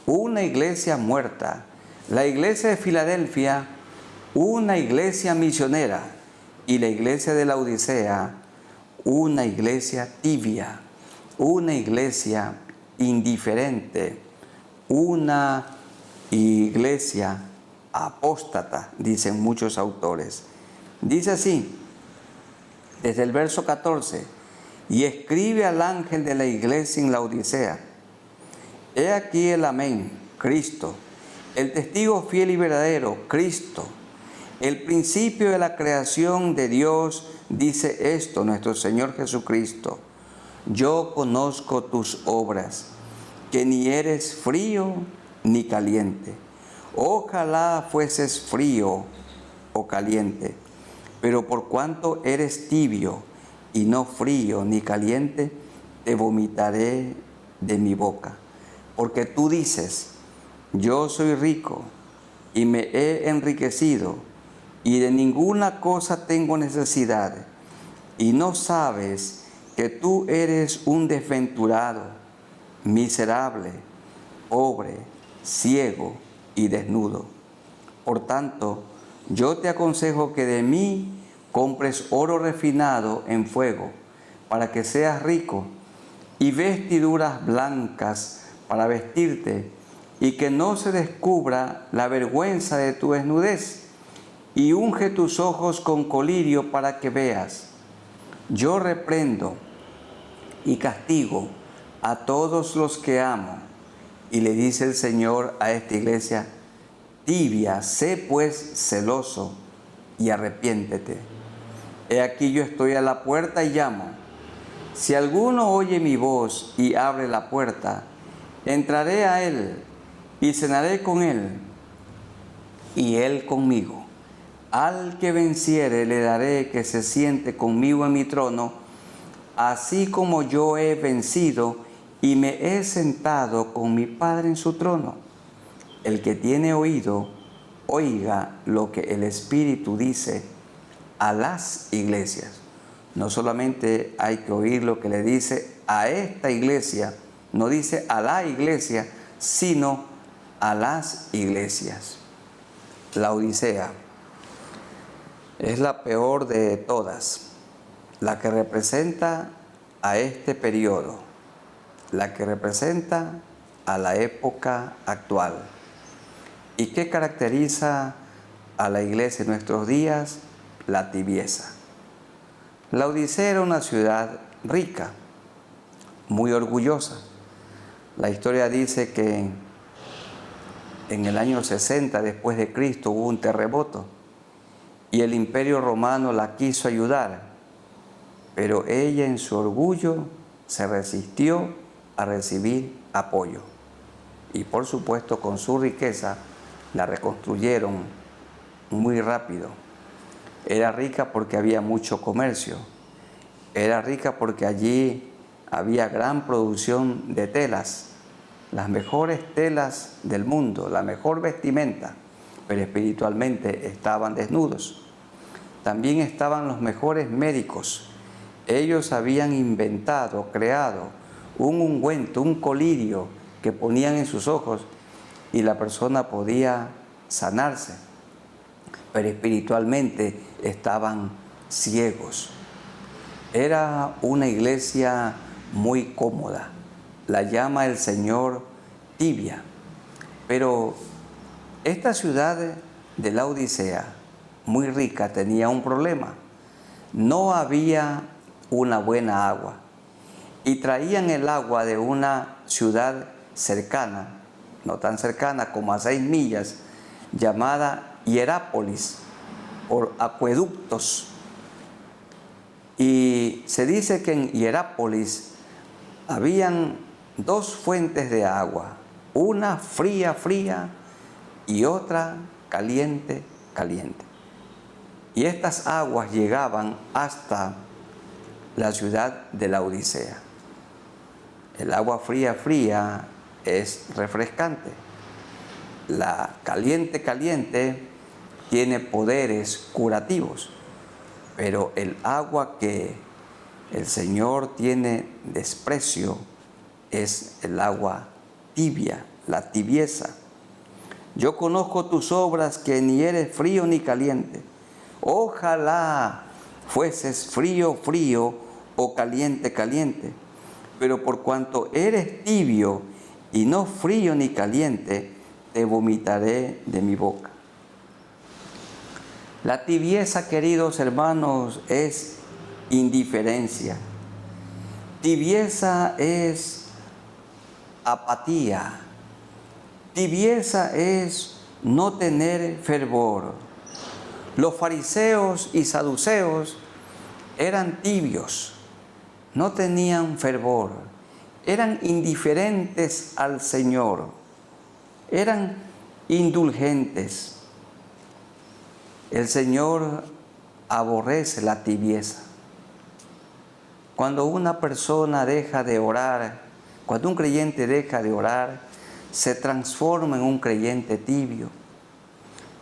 una iglesia muerta. La iglesia de Filadelfia, una iglesia misionera. Y la iglesia de la Odisea, una iglesia tibia, una iglesia indiferente, una iglesia apóstata, dicen muchos autores. Dice así, desde el verso 14, y escribe al ángel de la iglesia en la Odisea, he aquí el amén, Cristo, el testigo fiel y verdadero, Cristo, el principio de la creación de Dios, dice esto nuestro Señor Jesucristo, yo conozco tus obras, que ni eres frío ni caliente. Ojalá fueses frío o caliente, pero por cuanto eres tibio y no frío ni caliente, te vomitaré de mi boca. Porque tú dices, yo soy rico y me he enriquecido y de ninguna cosa tengo necesidad, y no sabes que tú eres un desventurado, miserable, pobre, ciego y desnudo. Por tanto, yo te aconsejo que de mí compres oro refinado en fuego, para que seas rico, y vestiduras blancas para vestirte, y que no se descubra la vergüenza de tu desnudez, y unge tus ojos con colirio para que veas. Yo reprendo y castigo a todos los que amo. Y le dice el Señor a esta iglesia tibia, sé pues celoso y arrepiéntete. He aquí yo estoy a la puerta y llamo. Si alguno oye mi voz y abre la puerta, entraré a él y cenaré con él y él conmigo. Al que venciere le daré que se siente conmigo en mi trono, así como yo he vencido y me he sentado con mi Padre en su trono. El que tiene oído, oiga lo que el Espíritu dice a las iglesias. No solamente hay que oír lo que le dice a esta iglesia, no dice a la iglesia, sino a las iglesias. La Odisea es la peor de todas, la que representa a este periodo, la que representa a la época actual. ¿Y qué caracteriza a la iglesia en nuestros días? La tibieza. La Odisea era una ciudad rica, muy orgullosa. La historia dice que en el año 60 después de Cristo hubo un terremoto y el Imperio Romano la quiso ayudar, pero ella en su orgullo se resistió a recibir apoyo. Y por supuesto con su riqueza la reconstruyeron muy rápido. Era rica porque había mucho comercio. Era rica porque allí había gran producción de telas, las mejores telas del mundo, la mejor vestimenta, pero espiritualmente estaban desnudos. también estaban los mejores médicos. Ellos habían inventado, creado un ungüento, un colirio que ponían en sus ojos y la persona podía sanarse. Pero espiritualmente estaban ciegos. Era una iglesia muy cómoda. La llama el Señor tibia. Pero esta ciudad de la Odisea, muy rica, tenía un problema. No había una buena agua. Y traían el agua de una ciudad cercana, no tan cercana como a 6 millas, llamada Hierápolis, por acueductos. Y se dice que en Hierápolis habían 2 fuentes de agua, una fría, fría y otra caliente, caliente. Y estas aguas llegaban hasta la ciudad de la Odisea. El agua fría, fría es refrescante. La caliente, caliente tiene poderes curativos. Pero el agua que el Señor tiene desprecio es el agua tibia, la tibieza. Yo conozco tus obras, que ni eres frío ni caliente. Ojalá fueses frío, frío o caliente, caliente. Pero por cuanto eres tibio y no frío ni caliente, te vomitaré de mi boca. La tibieza, queridos hermanos, es indiferencia. Tibieza es apatía. Tibieza es no tener fervor. Los fariseos y saduceos eran tibios, no tenían fervor, eran indiferentes al Señor, eran indulgentes. El Señor aborrece la tibieza. Cuando una persona deja de orar, cuando un creyente deja de orar, se transforma en un creyente tibio.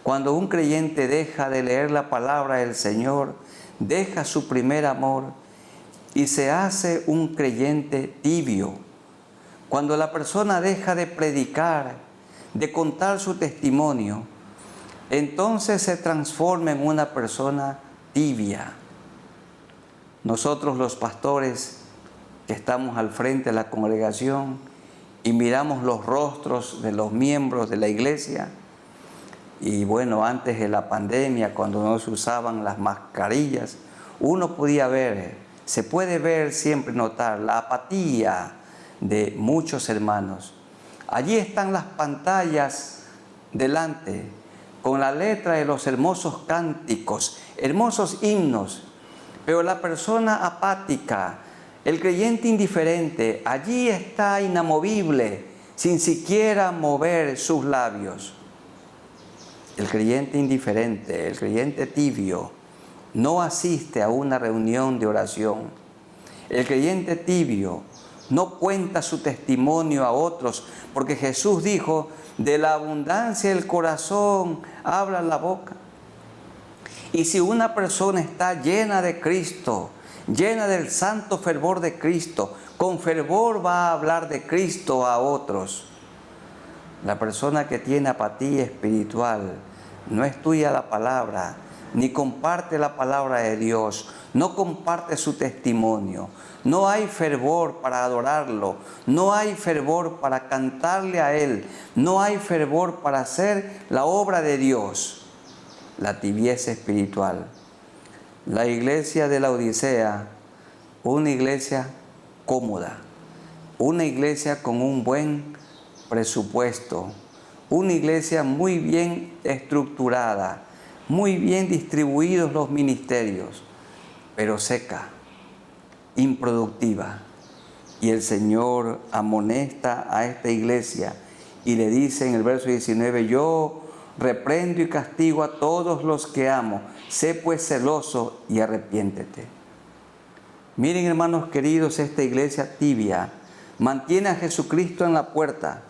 Cuando un creyente deja de leer la palabra del Señor, deja su primer amor y se hace un creyente tibio. Cuando la persona deja de predicar, de contar su testimonio, entonces se transforma en una persona tibia. Nosotros los pastores que estamos al frente de la congregación y miramos los rostros de los miembros de la iglesia, y bueno, antes de la pandemia, cuando no se usaban las mascarillas, uno podía ver, se puede ver, siempre notar la apatía de muchos hermanos. Allí están las pantallas delante, con la letra de los hermosos cánticos, hermosos himnos, pero la persona apática, el creyente indiferente, allí está inamovible, sin siquiera mover sus labios. El creyente indiferente, el creyente tibio, no asiste a una reunión de oración. El creyente tibio no cuenta su testimonio a otros, porque Jesús dijo, de la abundancia del corazón habla la boca. Y si una persona está llena de Cristo, llena del santo fervor de Cristo, con fervor va a hablar de Cristo a otros. La persona que tiene apatía espiritual, no estudia la palabra, ni comparte la palabra de Dios, no comparte su testimonio, no hay fervor para adorarlo, no hay fervor para cantarle a Él, no hay fervor para hacer la obra de Dios. La tibieza espiritual. La iglesia de la Odisea, una iglesia cómoda, una iglesia con un buen presupuesto, una iglesia muy bien estructurada, muy bien distribuidos los ministerios, pero seca, improductiva. Y el Señor amonesta a esta iglesia y le dice en el verso 19, yo reprendo y castigo a todos los que amo, sé pues celoso y arrepiéntete. Miren, hermanos queridos, esta iglesia tibia mantiene a Jesucristo en la puerta.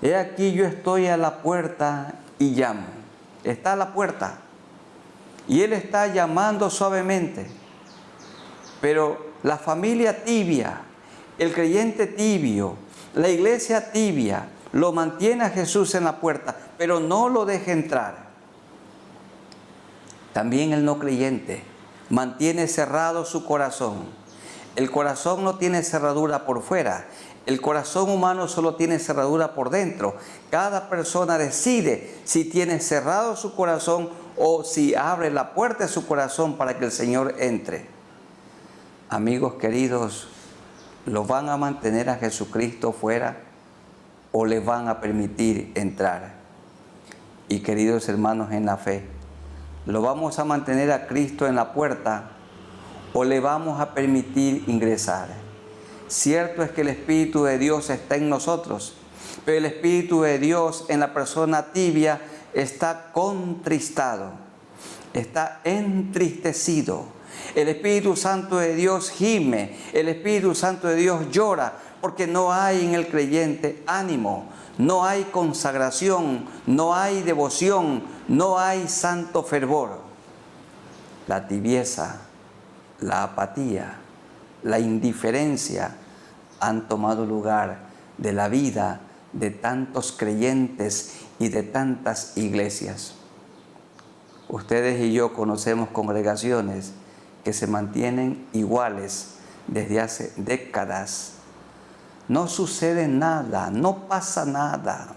He aquí yo estoy a la puerta y llamo. Está a la puerta. y Él está llamando suavemente. Pero la familia tibia, el creyente tibio, la iglesia tibia, lo mantiene a Jesús en la puerta, pero no lo deja entrar. También el no creyente mantiene cerrado su corazón. El corazón no tiene cerradura por fuera. El corazón humano solo tiene cerradura por dentro. Cada persona decide si tiene cerrado su corazón o si abre la puerta de su corazón para que el Señor entre. Amigos queridos, ¿los van a mantener a Jesucristo fuera o les van a permitir entrar? Y queridos hermanos en la fe, ¿lo vamos a mantener a Cristo en la puerta o le vamos a permitir ingresar? Cierto es que el Espíritu de Dios está en nosotros, pero el Espíritu de Dios en la persona tibia está contristado, está entristecido. El Espíritu Santo de Dios gime, el Espíritu Santo de Dios llora, porque no hay en el creyente ánimo, no hay consagración, no hay devoción, no hay santo fervor. La tibieza, la apatía, la indiferencia han tomado lugar de la vida de tantos creyentes y de tantas iglesias. Ustedes y yo conocemos congregaciones que se mantienen iguales desde hace décadas. No sucede nada, no pasa nada.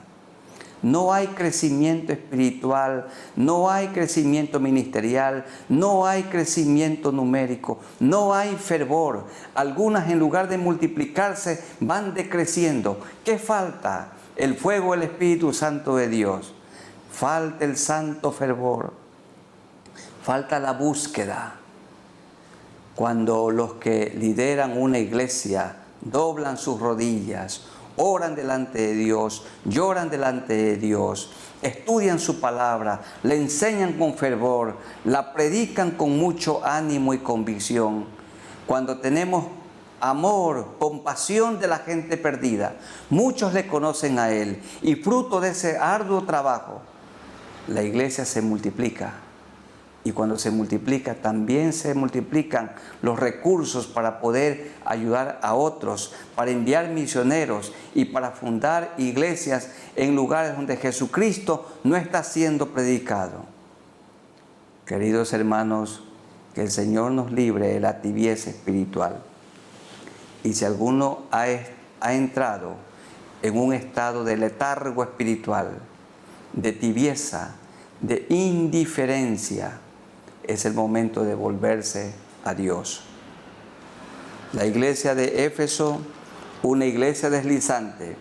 No hay crecimiento espiritual, no hay crecimiento ministerial, no hay crecimiento numérico, no hay fervor. Algunas, en lugar de multiplicarse, van decreciendo. ¿Qué falta? El fuego del Espíritu Santo de Dios. Falta el santo fervor. Falta la búsqueda. Cuando los que lideran una iglesia doblan sus rodillas, oran delante de Dios, lloran delante de Dios, estudian su palabra, le enseñan con fervor, la predican con mucho ánimo y convicción. Cuando tenemos amor, compasión de la gente perdida, muchos le conocen a Él y fruto de ese arduo trabajo, la iglesia se multiplica. Y cuando se multiplica, también se multiplican los recursos para poder ayudar a otros, para enviar misioneros y para fundar iglesias en lugares donde Jesucristo no está siendo predicado. Queridos hermanos, que el Señor nos libre de la tibieza espiritual. Y si alguno ha entrado en un estado de letargo espiritual, de tibieza, de indiferencia, es el momento de volverse a Dios. La iglesia de Éfeso, una iglesia deslizante.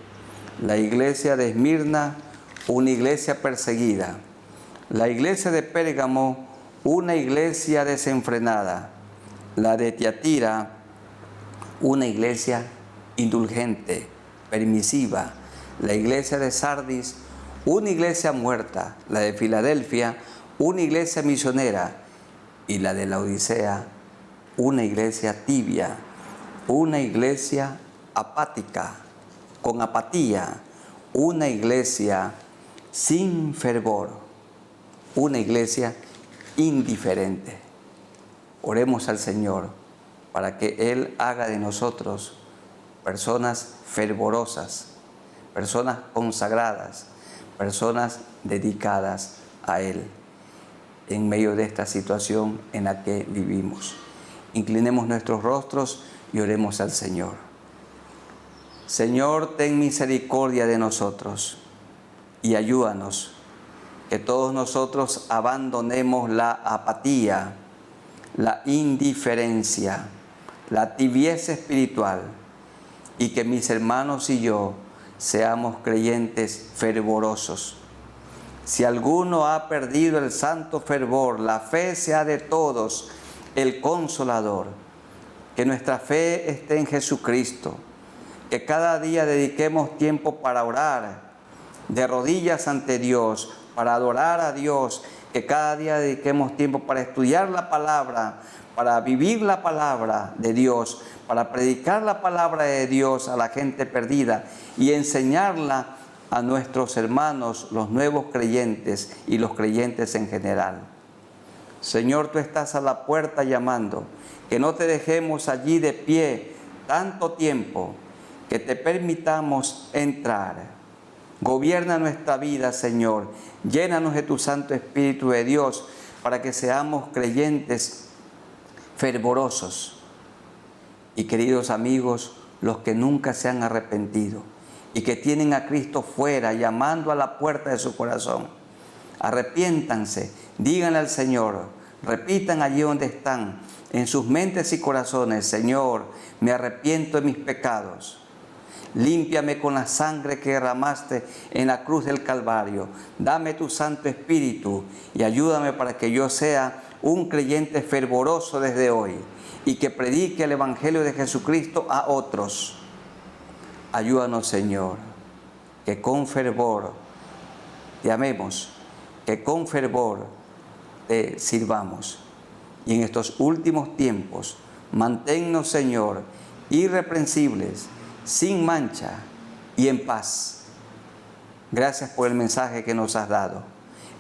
La iglesia de Esmirna, una iglesia perseguida. La iglesia de Pérgamo, una iglesia desenfrenada. La de Tiatira, una iglesia indulgente, permisiva. La iglesia de Sardis, una iglesia muerta. La de Filadelfia, una iglesia misionera. Y la de la Odisea, una iglesia tibia, una iglesia apática, con apatía, una iglesia sin fervor, una iglesia indiferente. Oremos al Señor para que Él haga de nosotros personas fervorosas, personas consagradas, personas dedicadas a Él en medio de esta situación en la que vivimos. Inclinemos nuestros rostros y oremos al Señor. Señor, ten misericordia de nosotros y ayúdanos, que todos nosotros abandonemos la apatía, la indiferencia, la tibieza espiritual, y que mis hermanos y yo seamos creyentes fervorosos. Si alguno ha perdido el santo fervor, la fe sea de todos el consolador. Que nuestra fe esté en Jesucristo. Que cada día dediquemos tiempo para orar de rodillas ante Dios, para adorar a Dios. Que cada día dediquemos tiempo para estudiar la palabra, para vivir la palabra de Dios, para predicar la palabra de Dios a la gente perdida y enseñarla a nuestros hermanos, los nuevos creyentes y los creyentes en general. Señor, tú estás a la puerta llamando, que no te dejemos allí de pie tanto tiempo, que te permitamos entrar. Gobierna nuestra vida, Señor. Llénanos de tu Santo Espíritu de Dios para que seamos creyentes fervorosos. Y queridos amigos, los que nunca se han arrepentido y que tienen a Cristo fuera, llamando a la puerta de su corazón, arrepiéntanse, díganle al Señor, repitan allí donde están, en sus mentes y corazones: Señor, me arrepiento de mis pecados. Límpiame con la sangre que derramaste en la cruz del Calvario. Dame tu Santo Espíritu y ayúdame para que yo sea un creyente fervoroso desde hoy y que predique el Evangelio de Jesucristo a otros. Ayúdanos, Señor, que con fervor te amemos, que con fervor te sirvamos. Y en estos últimos tiempos, manténnos, Señor, irreprensibles, sin mancha y en paz. Gracias por el mensaje que nos has dado.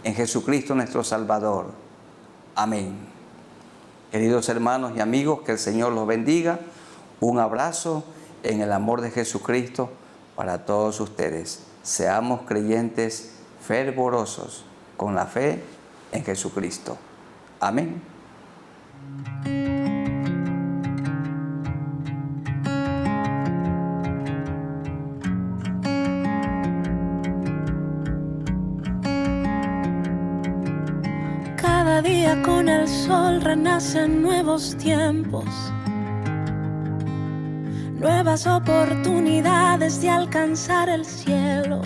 En Jesucristo nuestro Salvador. Amén. Queridos hermanos y amigos, que el Señor los bendiga. Un abrazo en el amor de Jesucristo para todos ustedes. Seamos creyentes fervorosos con la fe en Jesucristo. Amén. Cada día con el sol renacen nuevos tiempos, nuevas oportunidades de alcanzar el cielo,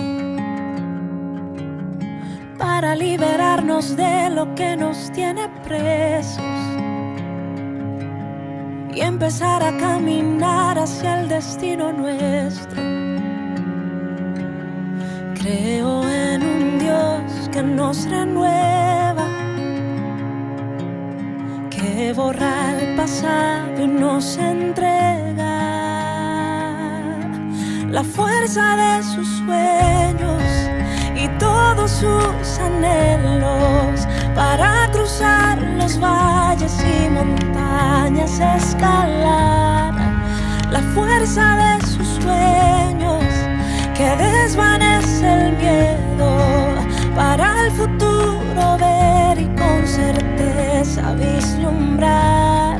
para liberarnos de lo que nos tiene presos y empezar a caminar hacia el destino nuestro. Creo en un Dios que nos renueva, que borra el pasado y nos entrega la fuerza de sus sueños y todos sus anhelos, para cruzar los valles y montañas, escalar la fuerza de sus sueños, que desvanece el miedo, para el futuro ver y con certeza vislumbrar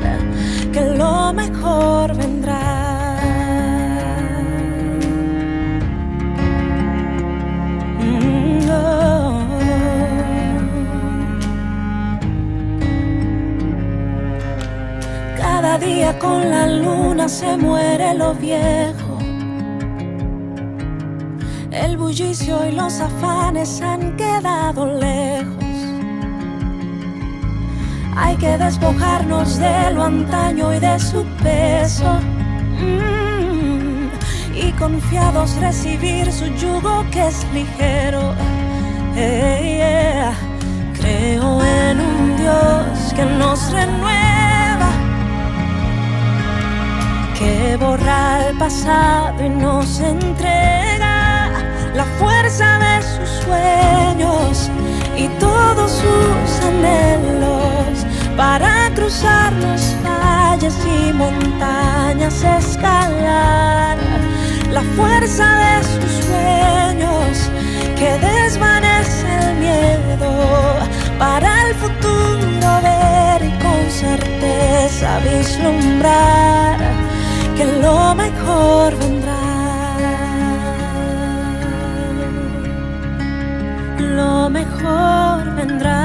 que lo mejor vendrá. Cada día con la luna se muere lo viejo, el bullicio y los afanes han quedado lejos. Hay que despojarnos de lo antaño y de su peso, y confiados recibir su yugo que es ligero. Creo en un Dios que nos renueva, que borra el pasado y nos entrega la fuerza de sus sueños y todos sus anhelos, para cruzar los valles y montañas, escalar la fuerza de sus sueños, que desvanece el miedo, para el futuro ver y con certeza vislumbrar que lo mejor vendrá. Lo mejor vendrá.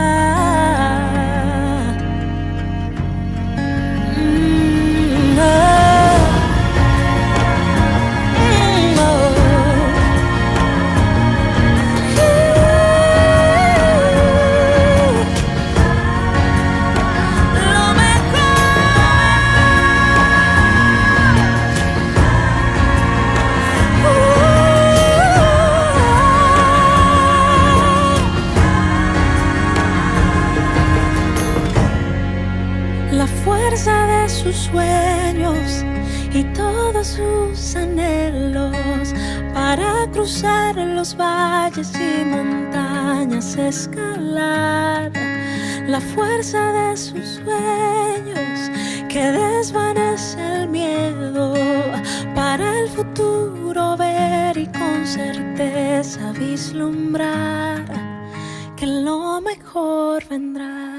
Sus sueños y todos sus anhelos, para cruzar los valles y montañas, escalar la fuerza de sus sueños que desvanece el miedo, para el futuro ver y con certeza vislumbrar que lo mejor vendrá.